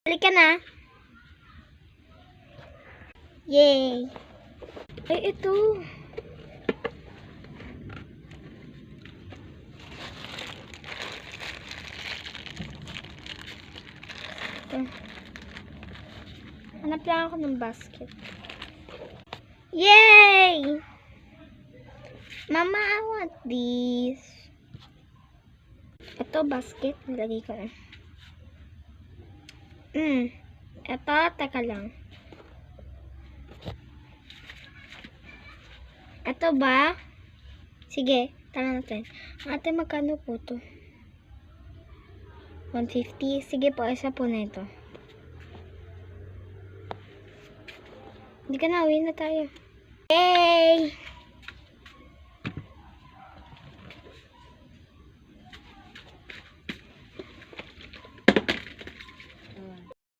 Balik ka na. Yay! Ay, ito. Hanap lang ako ng basket. Yay! Mama, I want this. Ito, basket. Nilagay ko na. Ito, teka lang. Ito ba? Sige, tara natin. Ate, magkano po to? 150. Sige po, isa po na ito. Hindi ka na, uwi na tayo. Yay!